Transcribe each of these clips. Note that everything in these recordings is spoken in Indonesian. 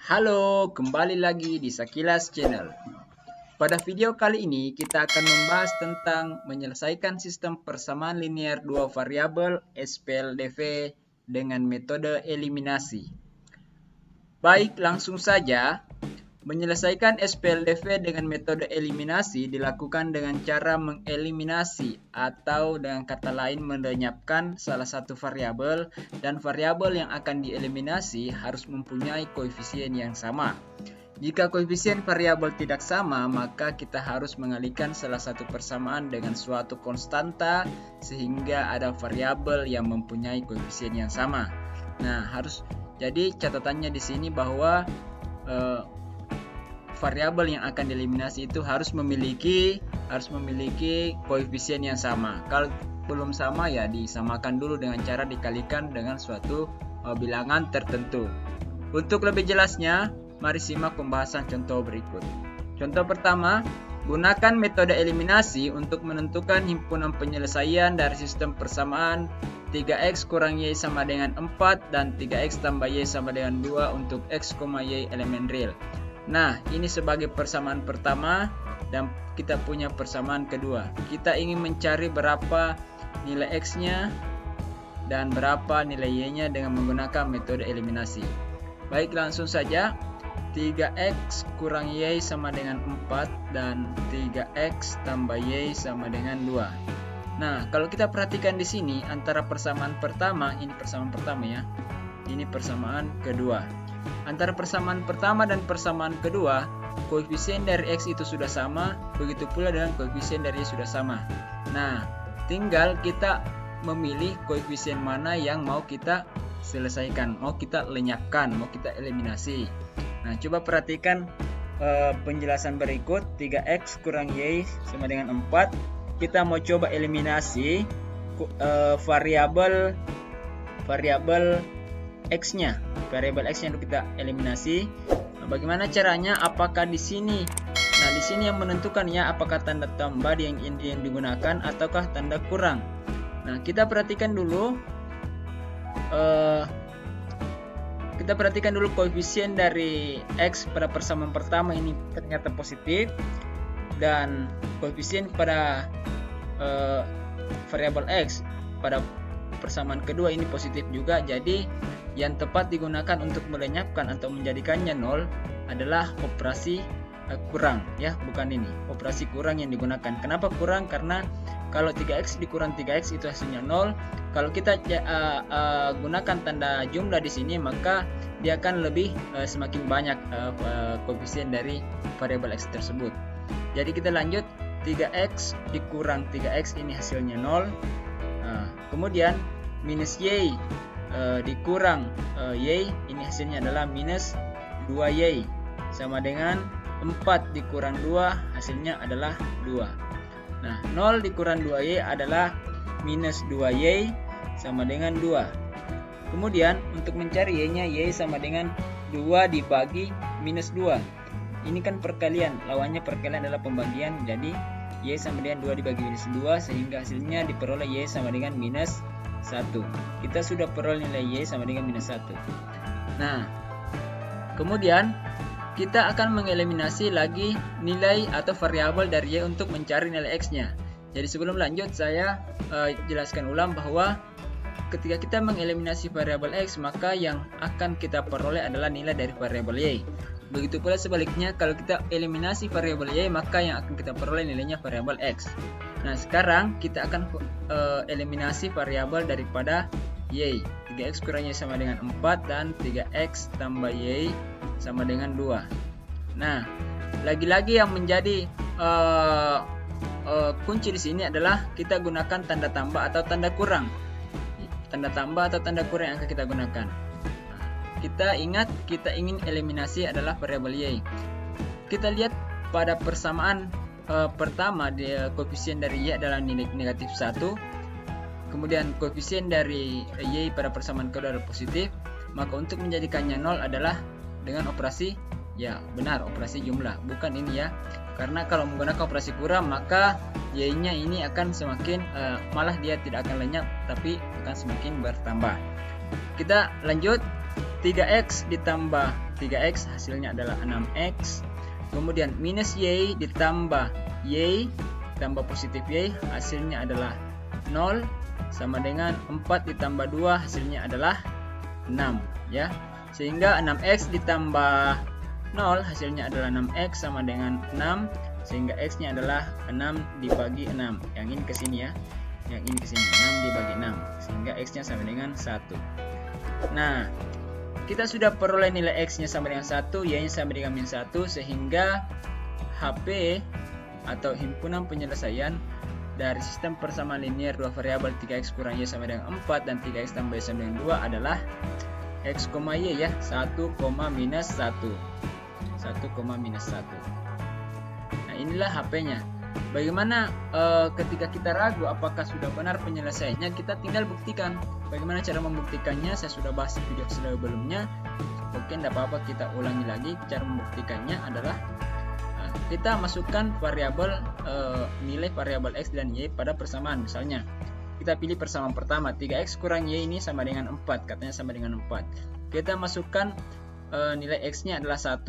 Halo, kembali lagi di Sakilas Channel. Pada video kali ini kita akan membahas tentang menyelesaikan sistem persamaan linear dua variabel SPLDV dengan metode eliminasi. Baik, langsung saja. Menyelesaikan SPLDV dengan metode eliminasi dilakukan dengan cara mengeliminasi atau dengan kata lain melenyapkan salah satu variabel, dan variabel yang akan dieliminasi harus mempunyai koefisien yang sama. Jika koefisien variabel tidak sama, maka kita harus mengalihkan salah satu persamaan dengan suatu konstanta sehingga ada variabel yang mempunyai koefisien yang sama. Nah, jadi catatannya di sini bahwa variabel yang akan dieliminasi itu harus memiliki koefisien yang sama. Kalau belum sama ya disamakan dulu dengan cara dikalikan dengan suatu bilangan tertentu. Untuk lebih jelasnya, mari simak pembahasan contoh berikut. Contoh pertama, gunakan metode eliminasi untuk menentukan himpunan penyelesaian dari sistem persamaan 3x kurang y sama dengan 4 dan 3x tambah y sama dengan 2 untuk x, y elemen real. Nah, ini sebagai persamaan pertama dan kita punya persamaan kedua. Kita ingin mencari berapa nilai x-nya dan berapa nilai y-nya dengan menggunakan metode eliminasi. Baik, langsung saja. 3x kurang y sama dengan 4 dan 3x tambah y sama dengan 2. Nah, kalau kita perhatikan di sini antara persamaan pertama, ini persamaan pertama ya. Ini persamaan kedua. Antara persamaan pertama dan persamaan kedua, koefisien dari x itu sudah sama, begitu pula dengan koefisien dari y sudah sama. Nah, tinggal kita memilih koefisien mana yang mau kita selesaikan, mau kita lenyapkan, mau kita eliminasi. Nah, coba perhatikan penjelasan berikut. 3x kurang y sama dengan 4. Kita mau coba eliminasi variabel x-nya. Variabel x yang kita eliminasi. Nah, bagaimana caranya? Apakah di sini? Nah, di sini yang menentukan ya apakah tanda tambah yang digunakan ataukah tanda kurang. Nah, kita perhatikan dulu koefisien dari x pada persamaan pertama ini ternyata positif, dan koefisien pada variabel x pada persamaan kedua ini positif juga. Jadi yang tepat digunakan untuk melenyapkan atau menjadikannya 0 adalah operasi kurang ya, bukan ini. Operasi kurang yang digunakan. Kenapa kurang? Karena kalau 3x dikurang 3x itu hasilnya 0. Kalau kita gunakan tanda jumlah di sini, maka dia akan lebih semakin banyak koefisien dari variabel x tersebut. Jadi kita lanjut, 3x dikurang 3x ini hasilnya 0. Kemudian minus y dikurang y ini hasilnya adalah minus 2y sama dengan 4 dikurang 2 hasilnya adalah 2. Nah, 0 dikurang 2y adalah minus 2y sama dengan 2. Kemudian untuk mencari y-nya, y sama dengan 2 dibagi minus 2. Ini kan perkalian, lawannya perkalian adalah pembagian, jadi y sama dengan 2 dibagi minus 2 sehingga hasilnya diperoleh y sama dengan minus 1. Kita sudah peroleh nilai y sama dengan minus 1. Nah, kemudian kita akan mengeliminasi lagi nilai atau variabel dari y untuk mencari nilai x-nya. Jadi sebelum lanjut saya jelaskan ulang bahwa ketika kita mengeliminasi variabel x, maka yang akan kita peroleh adalah nilai dari variabel y. Begitu pula sebaliknya, kalau kita eliminasi variabel y, maka yang akan kita peroleh nilainya variabel x. Nah, sekarang kita akan eliminasi variabel daripada y. 3x kurang y sama dengan 4 dan 3x tambah y sama dengan 2. Nah, lagi-lagi yang menjadi kunci di sini adalah kita gunakan tanda tambah atau tanda kurang. Tanda tambah atau tanda kurang yang akan kita gunakan. Kita ingat, kita ingin eliminasi adalah variabel y. Kita lihat pada persamaan pertama, koefisien dari y adalah nilai negatif 1. Kemudian koefisien dari y pada persamaan kedua adalah positif. Maka untuk menjadikannya 0 adalah dengan operasi, ya benar, operasi jumlah. Bukan ini ya. Karena kalau menggunakan operasi kurang, maka y-nya ini akan semakin malah dia tidak akan lenyap, tapi akan semakin bertambah. Kita lanjut. 3x ditambah 3x hasilnya adalah 6x. Kemudian minus y ditambah y tambah positif y hasilnya adalah 0, sama dengan 4 ditambah 2 hasilnya adalah 6 ya. Sehingga 6x ditambah 0 hasilnya adalah 6x sama dengan 6, sehingga x-nya adalah 6 dibagi 6. Yang ini ke sini ya. Yang ini ke sini 6 dibagi 6, sehingga x-nya sama dengan 1. Nah, kita sudah peroleh nilai x-nya sama dengan 1, y-nya sama dengan min 1, sehingga HP atau himpunan penyelesaian dari sistem persamaan linier dua variabel 3x kurang y sama dengan 4 dan 3x tambah y sama dengan 2 adalah x, y ya, 1, minus 1. 1, minus 1. Nah, inilah HP-nya. Bagaimana ketika kita ragu apakah sudah benar penyelesaiannya, kita tinggal buktikan. Bagaimana cara membuktikannya saya sudah bahas di video sebelumnya. Oke, tidak apa-apa kita ulangi lagi. Cara membuktikannya adalah kita masukkan variabel nilai variabel x dan y pada persamaan. Misalnya kita pilih persamaan pertama, 3x kurang y ini sama dengan 4, katanya sama dengan 4. Kita masukkan nilai x-nya adalah 1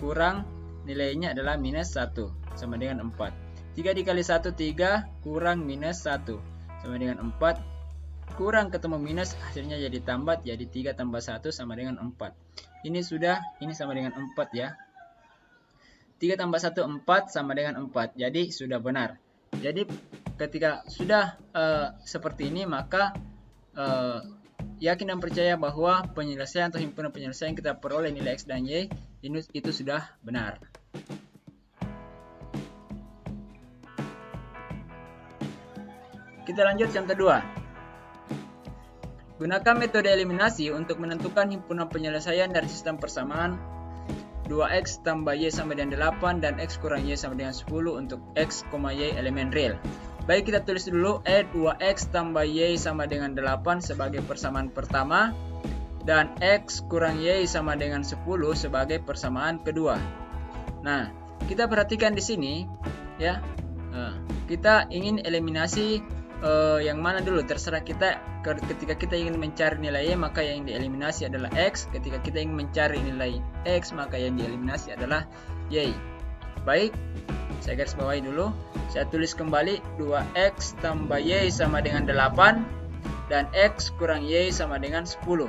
kurang nilainya adalah minus 1 sama dengan 4. 3 dikali 1 3 kurang minus 1 sama dengan 4, kurang ketemu minus hasilnya jadi tambah, jadi 3 tambah 1 sama dengan 4. Ini sudah, ini sama dengan 4 ya. 3 tambah 1 4 sama dengan 4, jadi sudah benar. Jadi ketika sudah seperti ini, maka yakin dan percaya bahwa penyelesaian atau himpunan penyelesaian kita peroleh nilai x dan y itu sudah benar. Kita lanjut yang kedua. Gunakan metode eliminasi untuk menentukan himpunan penyelesaian dari sistem persamaan 2x tambah y sama dengan 8 dan x kurang y sama dengan 10 untuk x, y elemen real. Baik, kita tulis dulu 2x tambah y sama dengan 8 sebagai persamaan pertama dan x kurang y sama dengan 10 sebagai persamaan kedua. Nah, kita perhatikan di sini ya. Kita ingin eliminasi yang mana dulu, terserah kita. Ketika kita ingin mencari nilai y, maka yang dieliminasi adalah x. Ketika kita ingin mencari nilai x, maka yang dieliminasi adalah y. Baik, saya garis bawahi dulu. Saya tulis kembali 2x tambah y sama dengan 8 dan x kurang y sama dengan 10.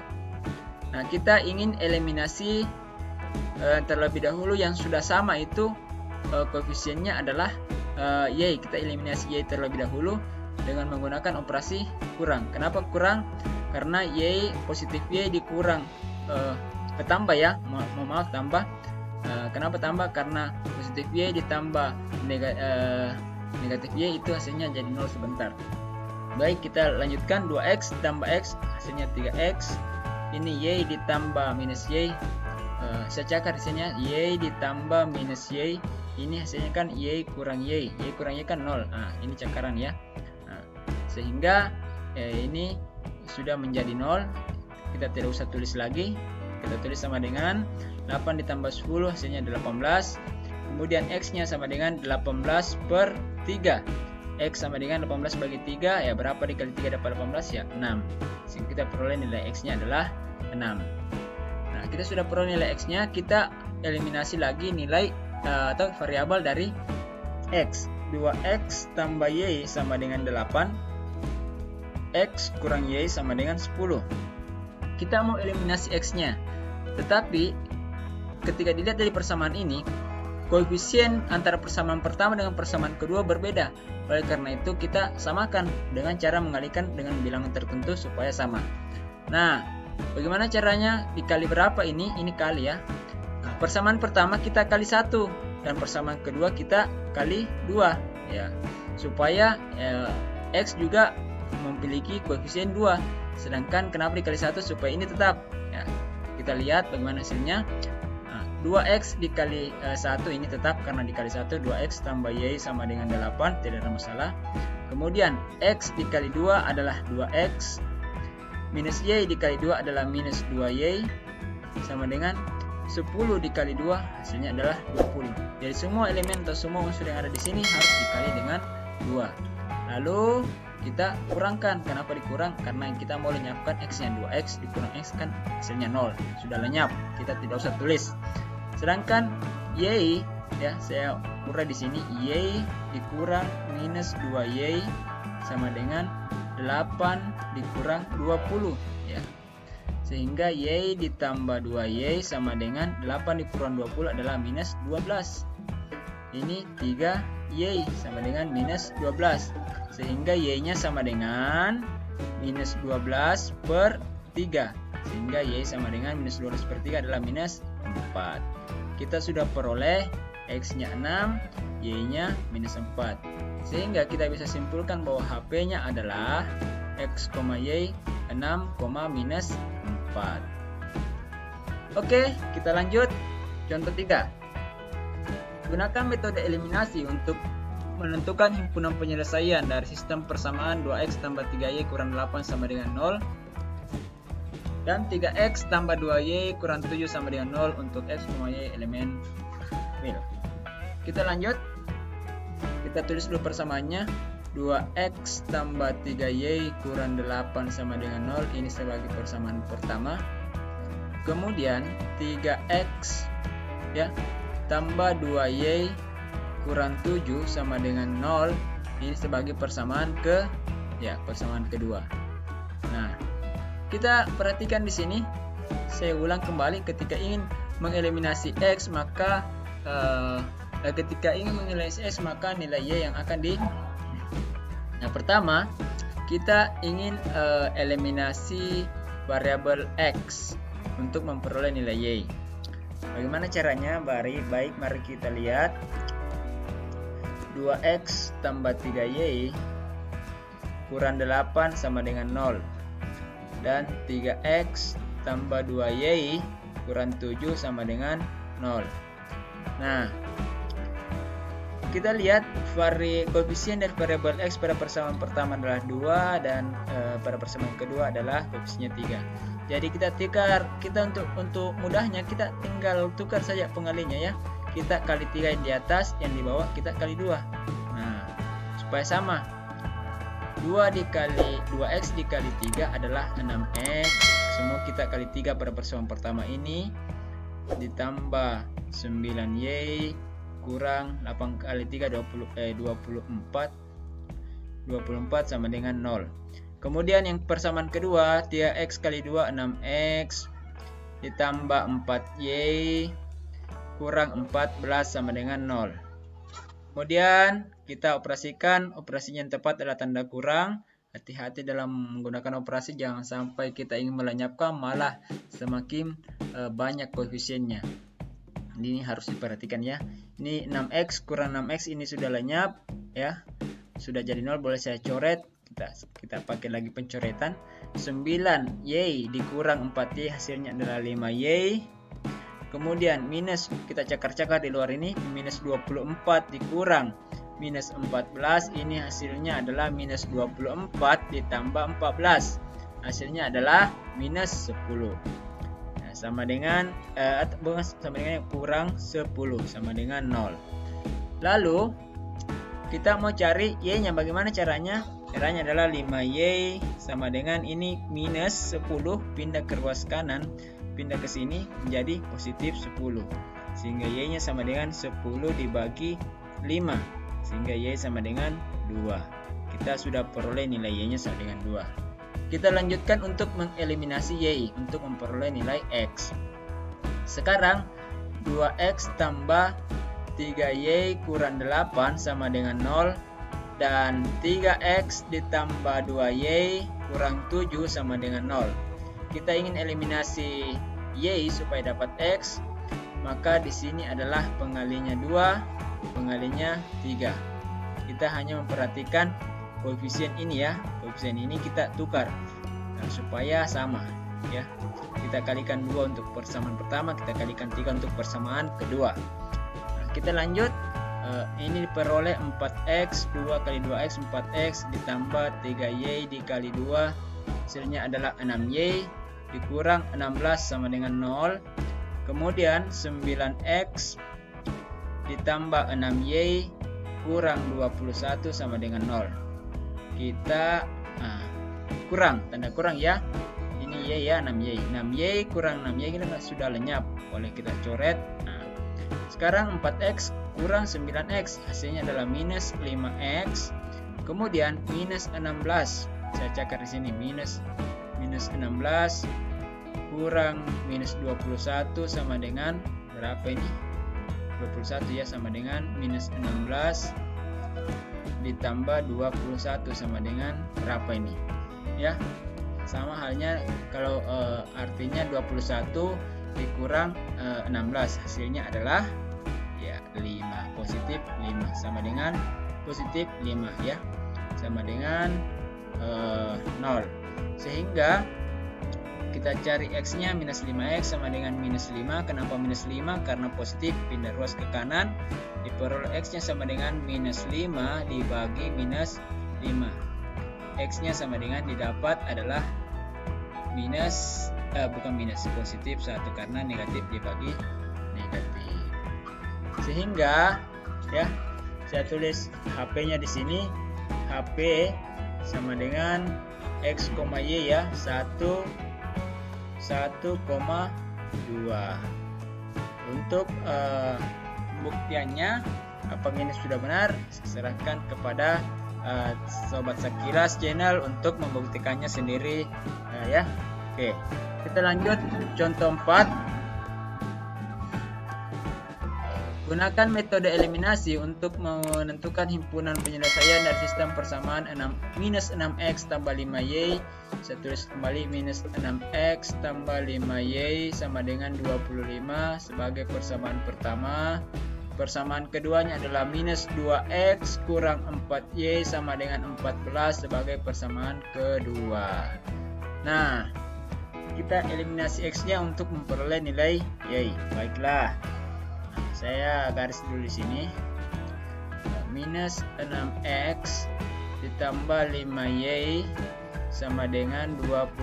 Nah, kita ingin eliminasi terlebih dahulu yang sudah sama itu koefisiennya adalah y. Kita eliminasi y terlebih dahulu dengan menggunakan operasi kurang. Kenapa kurang? Karena y positif y dikurang tambah ya, maaf tambah. Kenapa tambah? Karena positif y ditambah negatif y itu hasilnya jadi 0 sebentar. Baik, kita lanjutkan. 2x tambah x hasilnya 3x. Ini y ditambah minus y. Saya cakar di sini y ditambah minus y. Ini hasilnya kan y kurang y. Y kurang y kan 0. Nah, ini cakaran ya. Sehingga ini sudah menjadi 0. Kita tidak usah tulis lagi. Kita tulis sama dengan 8 ditambah 10 hasilnya 18. Kemudian x-nya sama dengan 18 per 3. X sama dengan 18 bagi 3, ya berapa dikali 3 dapat 18? Ya 6. Sehingga kita peroleh nilai x-nya adalah 6. Nah, kita sudah peroleh nilai x-nya. Kita eliminasi lagi nilai atau variabel dari x. 2x tambah y sama dengan 8. X kurang y sama dengan 10. Kita mau eliminasi x-nya. Tetapi ketika dilihat dari persamaan ini, koefisien antara persamaan pertama dengan persamaan kedua berbeda. Oleh karena itu kita samakan dengan cara mengalihkan dengan bilangan tertentu supaya sama. Nah, bagaimana caranya? Dikali berapa ini? Ini kali ya. Nah, persamaan pertama kita kali 1 dan persamaan kedua kita kali 2 ya. Supaya x juga memiliki koefisien 2. Sedangkan kenapa dikali 1? Supaya ini tetap ya. Kita lihat bagaimana hasilnya. 2x dikali 1 ini tetap karena dikali 1. 2x tambah y sama dengan 8, tidak ada masalah. Kemudian x dikali 2 adalah 2x, minus y dikali 2 adalah minus 2y, sama dengan 10 dikali 2 hasilnya adalah 20. Jadi semua elemen atau semua unsur yang ada di sini harus dikali dengan 2. Lalu kita kurangkan. Kenapa dikurang? Karena kita mau lenyapkan X-nya. 2X dikurang X kan hasilnya 0. Sudah lenyap, kita tidak usah tulis. Sedangkan Y, ya, saya urai di sini, Y dikurang minus 2Y sama dengan 8 dikurang 20, ya. Sehingga Y ditambah 2Y sama dengan 8 dikurang 20 adalah minus 12. Ini 3Y sama dengan minus 12. Sehingga Y-nya sama dengan minus 12 per 3. Sehingga Y sama dengan minus 12 per 3 adalah minus 4. Kita sudah peroleh X-nya 6, Y-nya minus 4. Sehingga kita bisa simpulkan bahwa HP-nya adalah X, Y 6, minus 4. Oke, kita lanjut. Contoh 3. Gunakan metode eliminasi untuk menentukan himpunan penyelesaian dari sistem persamaan 2X tambah 3Y kurang 8 sama dengan 0 dan 3X tambah 2Y kurang 7 sama dengan 0 untuk X, Y elemen mil. Kita lanjut. Kita tulis dulu persamaannya. 2X tambah 3Y kurang 8 sama dengan 0. Ini sebagai persamaan pertama. Kemudian 3X, ya, tambah 2Y kurang 7 sama dengan 0. Ini sebagai persamaan persamaan kedua. Nah, kita perhatikan di sini. Saya ulang kembali, ketika ingin mengeliminasi X maka nilai Y yang akan Nah, pertama kita ingin eliminasi variabel X untuk memperoleh nilai Y. Bagaimana caranya? Baik, mari kita lihat. 2X tambah 3Y kurang 8 sama dengan 0 dan 3X tambah 2Y kurang 7 sama dengan 0. Nah, kita lihat koefisien dari variabel X pada persamaan pertama adalah 2 dan pada persamaan kedua adalah koefisiennya 3. Jadi kita untuk mudahnya kita tinggal tukar saja pengalinya, ya. Kita kali 3 yang di atas, yang di bawah kita kali 2. Nah, supaya sama. 2X dikali 3 adalah 6X. Semua kita kali 3 pada persamaan pertama ini. Ditambah 9Y kurang 8 kali 3 24 sama dengan 0. Kemudian yang persamaan kedua, 3X kali 2 6X ditambah 4Y kurang 14 sama dengan 0. Kemudian kita operasikan. Operasinya yang tepat adalah tanda kurang. Hati-hati dalam menggunakan operasi, jangan sampai kita ingin melenyapkan malah semakin banyak koefisiennya. Ini harus diperhatikan, ya. Ini 6X kurang 6X ini sudah lenyap, ya. Sudah jadi 0, boleh saya coret. Kita pakai lagi pencoretan. 9Y dikurang 4Y hasilnya adalah 5Y. Kemudian minus, kita cakar-cakar di luar ini, minus 24 dikurang minus 14, ini hasilnya adalah minus 24 ditambah 14, hasilnya adalah minus 10. Nah, sama dengan kurang 10 sama dengan 0. Lalu kita mau cari Y-nya. Bagaimana caranya? Caranya adalah 5Y sama dengan ini minus 10, pindah ke ruas kanan, pindah ke sini menjadi positif 10. Sehingga Y-nya sama dengan 10 dibagi 5. Sehingga Y sama dengan 2. Kita sudah peroleh nilai Y-nya sama dengan 2. Kita lanjutkan untuk mengeliminasi Y untuk memperoleh nilai X. Sekarang 2X tambah 3Y kurang 8 sama dengan 0 dan 3X ditambah 2Y kurang 7 sama dengan 0. Kita ingin eliminasi Y supaya dapat X, maka di sini adalah pengalinya 2, pengalinya 3. Kita hanya memperhatikan koefisien ini, ya. Koefisien ini kita tukar supaya sama, ya. Kita kalikan 2 untuk persamaan pertama, kita kalikan 3 untuk persamaan kedua. Nah, kita lanjut. Ini diperoleh 4X, 2 kali 2X 4X ditambah 3Y dikali 2, hasilnya adalah 6Y dikurang 16 sama dengan 0. Kemudian 9X ditambah 6Y kurang 21 sama dengan 0. kita kurang, tanda kurang ya. Ini Y ya, 6Y. 6Y kurang 6Y ini sudah lenyap, boleh kita coret. Sekarang 4X kurang 9X, hasilnya adalah minus 5X. Kemudian minus 16, saya cakar di sini, minus 16 kurang minus 21 sama dengan berapa ini? 21 ya, sama dengan minus 16 ditambah 21 sama dengan berapa ini? Ya, sama halnya kalau artinya 21 dikurang 16, hasilnya adalah ya 5, positif 5 sama dengan positif 5 ya, sama dengan 0. Sehingga kita cari X nya minus 5X sama dengan minus 5. Kenapa minus 5? Karena positif pindah ruas ke kanan, diperoleh X nya sama dengan minus 5 dibagi minus 5. X nya sama dengan didapat adalah minus bukan minus, positif 1 karena negatif dibagi negatif. Sehingga ya, saya tulis HP-nya di sini, HP sama dengan X, Y ya, 1,2. Untuk buktiannya apakah ini sudah benar, saya serahkan kepada Sobat Sakilas channel untuk membuktikannya sendiri ya. Oke, kita lanjut contoh 4. Gunakan metode eliminasi untuk menentukan himpunan penyelesaian dari sistem persamaan minus 6X tambah 5Y. Saya tulis kembali, minus 6X tambah 5Y sama dengan 25 sebagai persamaan pertama. Persamaan keduanya adalah minus 2X kurang 4Y sama dengan 14 sebagai persamaan kedua. Nah, kita eliminasi X nya untuk memperoleh nilai Y. Baiklah, saya garis dulu di sini. Minus 6X ditambah 5Y sama dengan 25.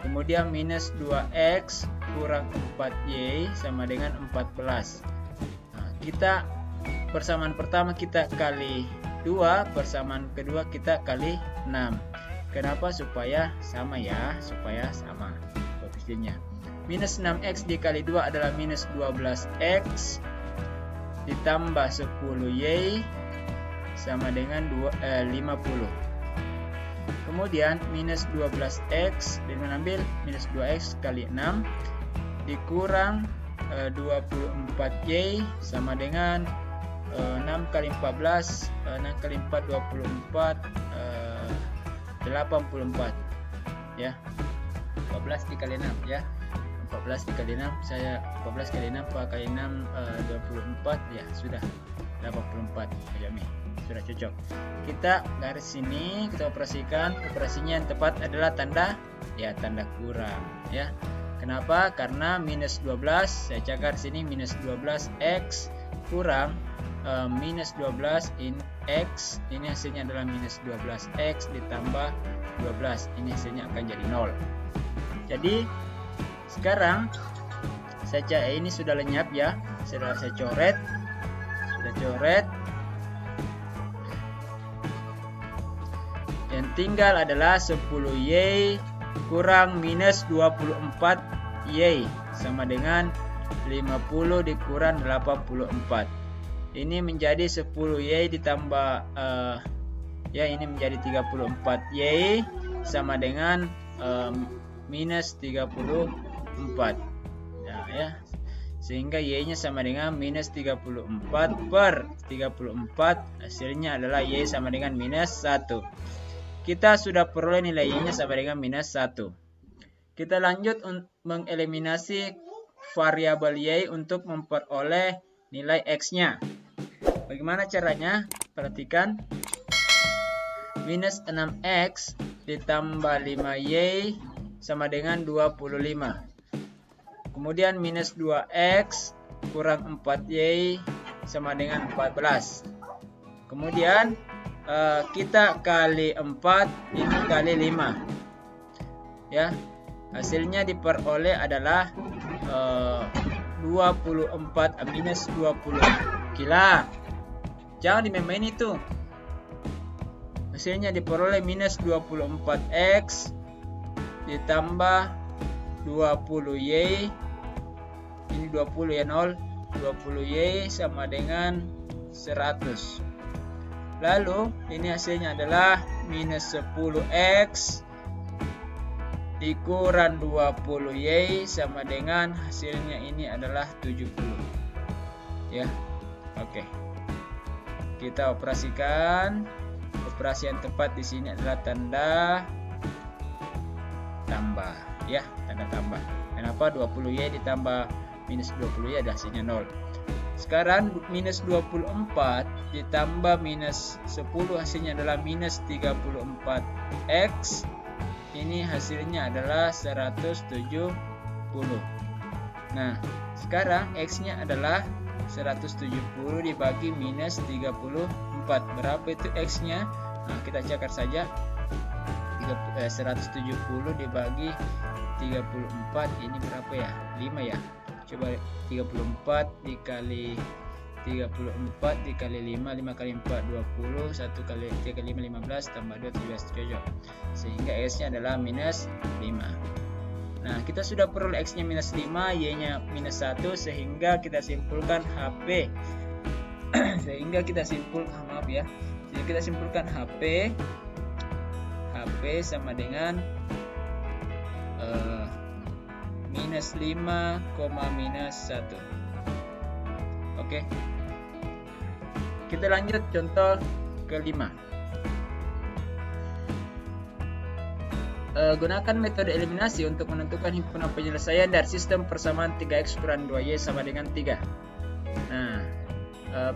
Kemudian minus 2X kurang 4Y sama dengan 14. Kita persamaan pertama kita kali 2, persamaan kedua kita kali 6. Kenapa? Supaya sama ya, supaya sama koefisiennya. Minus 6X dikali 2 adalah minus 12X ditambah 10Y sama dengan 50. Kemudian minus 12X dengan ambil minus 2X kali 6 dikurang 24Y sama dengan 6 kali 14, 6 kali 4 24, 84 ya. 14 dikali 6 ya. 14 dikali 6, saya 14 kali 6 kali 6 24 ya, sudah 84 Jami. Sudah cocok. Kita garis sini, kita operasikan. Operasinya yang tepat adalah tanda kurang ya. Kenapa? Karena minus 12, saya cakar sini minus 12X kurang minus 12 in X, ini hasilnya adalah minus 12X ditambah 12, ini hasilnya akan jadi 0. Jadi sekarang ini sudah lenyap ya, sudah saya coret, yang tinggal adalah 10Y kurang minus 24Y sama dengan 50 dikurang 84. Ini menjadi 10Y ditambah ya, ini menjadi 34Y sama dengan minus 34 ya. Sehingga Y nya sama dengan minus 34 per 34, hasilnya adalah Y sama dengan minus 1. Kita sudah peroleh nilai Y nya sama dengan minus 1. Kita lanjut mengeliminasi variabel Y untuk memperoleh nilai X nya. Bagaimana caranya? Perhatikan. Minus 6X ditambah 5Y sama dengan 25. Kemudian minus 2X kurang 4Y sama dengan 14. Kemudian kita kali 4, ini kali 5 ya. Hasilnya diperoleh adalah 24 minus 20. Gila, jangan dimain-main itu. hasilnya diperoleh minus 24x ditambah 20y, ini 20 ya, 20y sama dengan 100. Lalu ini hasilnya adalah minus 10x dikurang 20y sama dengan hasilnya ini adalah 70 ya. Oke, kita operasikan. Operasi yang tepat di sini adalah tanda tambah ya, tanda tambah. Kenapa 20y ditambah minus 20y ada hasilnya 0. Sekarang minus 24 ditambah minus 10 hasilnya adalah minus 34x. Ini hasilnya adalah 170. Nah, sekarang x-nya adalah 170 dibagi minus 34. Berapa itu x-nya? Nah, kita cakar saja. 170 dibagi 34 ini berapa ya? 5 ya. Coba 34 dikali 34 dikali 5, 5 kali 4 20, 1 kali 3 kali 5 15 tambah 2 17, cocok. Sehingga x-nya adalah minus 5. Nah, kita sudah peroleh x-nya minus 5, y-nya minus 1, sehingga kita simpulkan HP. Sehingga kita simpulkan HP sama dengan minus 5, minus 1. Oke. Kita lanjut contoh kelima. Gunakan metode eliminasi untuk menentukan himpunan penyelesaian dari sistem persamaan 3x kurang 2y sama dengan 3. Nah,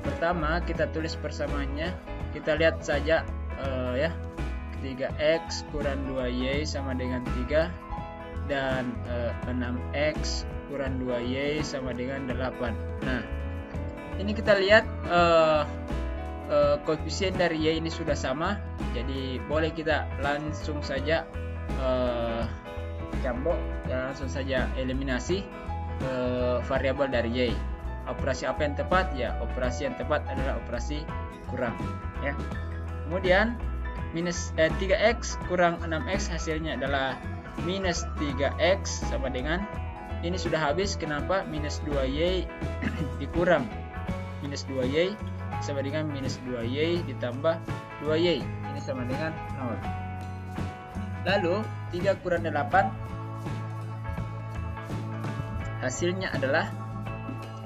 pertama kita tulis persamaannya. Kita lihat saja ya. 3x kurang 2y sama dengan 3 dan 6x kurang 2y sama dengan 8. Nah, ini kita lihat koefisien dari y ini sudah sama, jadi boleh kita langsung saja cambuk, langsung saja eliminasi variabel dari y. Operasi apa yang tepat? Ya, operasi yang tepat adalah operasi kurang ya. Kemudian minus 3x kurang 6x hasilnya adalah minus 3x sama dengan, ini sudah habis. Kenapa? Minus 2y dikurang minus 2y sama dengan minus 2y ditambah 2y, ini sama dengan 0. Lalu 3 kurang 8 hasilnya adalah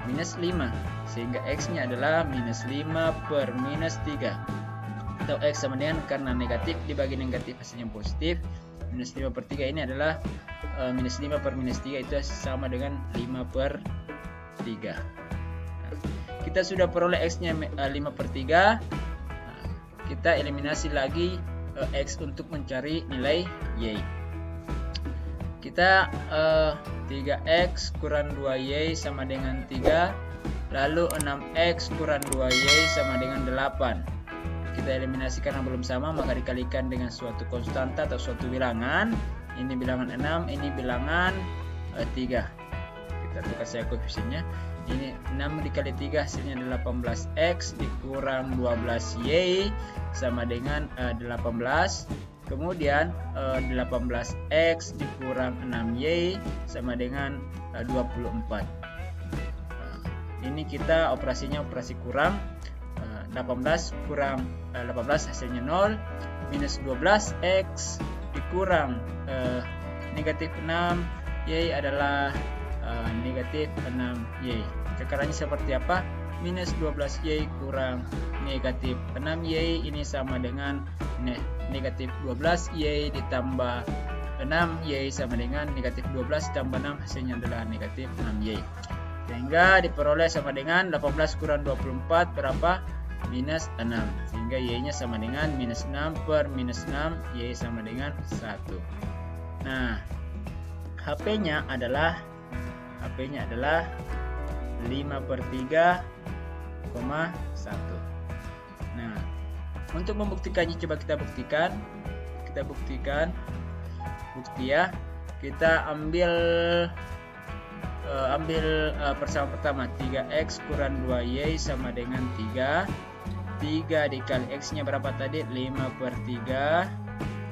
minus 5, sehingga x-nya adalah minus 5 per minus 3, atau x sama dengan, karena negatif dibagi negatif hasilnya positif, minus 5 per 3 ini adalah minus 5 per minus 3 itu sama dengan 5 per 3. Nah, kita sudah peroleh x-nya 5 per 3. Nah, kita eliminasi lagi x untuk mencari nilai y. Kita 3x kurang 2y sama dengan 3, lalu 6x kurang 2y sama dengan 8. Kita eliminasi karena belum sama, maka dikalikan dengan suatu konstanta atau suatu bilangan. Ini bilangan 6, ini bilangan 3. Kita tukar saja koefisiennya. Ini 6 dikali 3 hasilnya 18x dikurang 12y sama dengan 18. Kemudian 18x dikurang 6y sama dengan 24. Ini kita operasinya operasi kurang. 18 kurang 18 hasilnya 0, minus 12x dikurang negatif 6 y adalah negatif 6y. Cakarannya seperti apa? Minus 12y kurang negatif 6y ini sama dengan negatif 12y ditambah 6y sama dengan negatif 12 tambah 6 hasilnya adalah negatif 6y. Sehingga diperoleh sama dengan 18 kurang 24 berapa? Minus 6, sehingga y-nya sama dengan minus 6 per minus 6, y sama dengan 1. Nah, HP-nya adalah 5 per 3,1. Nah, untuk membuktikannya coba kita buktikan. Bukti ya. Kita ambil persamaan pertama, 3x kurang 2y sama dengan 3. 3 dikali X-nya berapa tadi? 5/3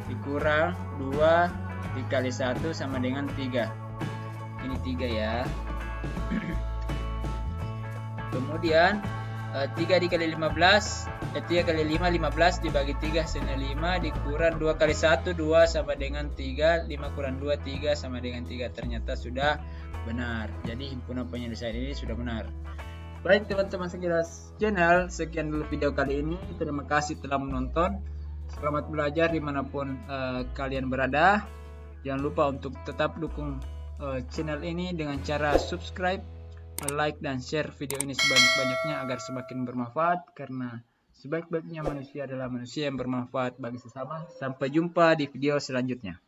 dikurang 2 dikali 1 sama dengan 3. Ini 3 ya. Kemudian 3 dikali 15, 3 kali 5, 15 dibagi 3 hasilnya 5, dikurang 2 kali 1, 2 sama dengan 3, 5 kurang 2, 3 sama dengan 3. Ternyata sudah benar. Jadi himpunan penyelesaian ini sudah benar. Baik teman-teman sekilas channel, sekian dulu video kali ini. Terima kasih telah menonton. Selamat belajar dimanapun kalian berada. Jangan lupa untuk tetap dukung channel ini dengan cara subscribe, like, dan share video ini sebanyak-banyaknya agar semakin bermanfaat, karena sebaik-baiknya manusia adalah manusia yang bermanfaat bagi sesama. Sampai jumpa di video selanjutnya.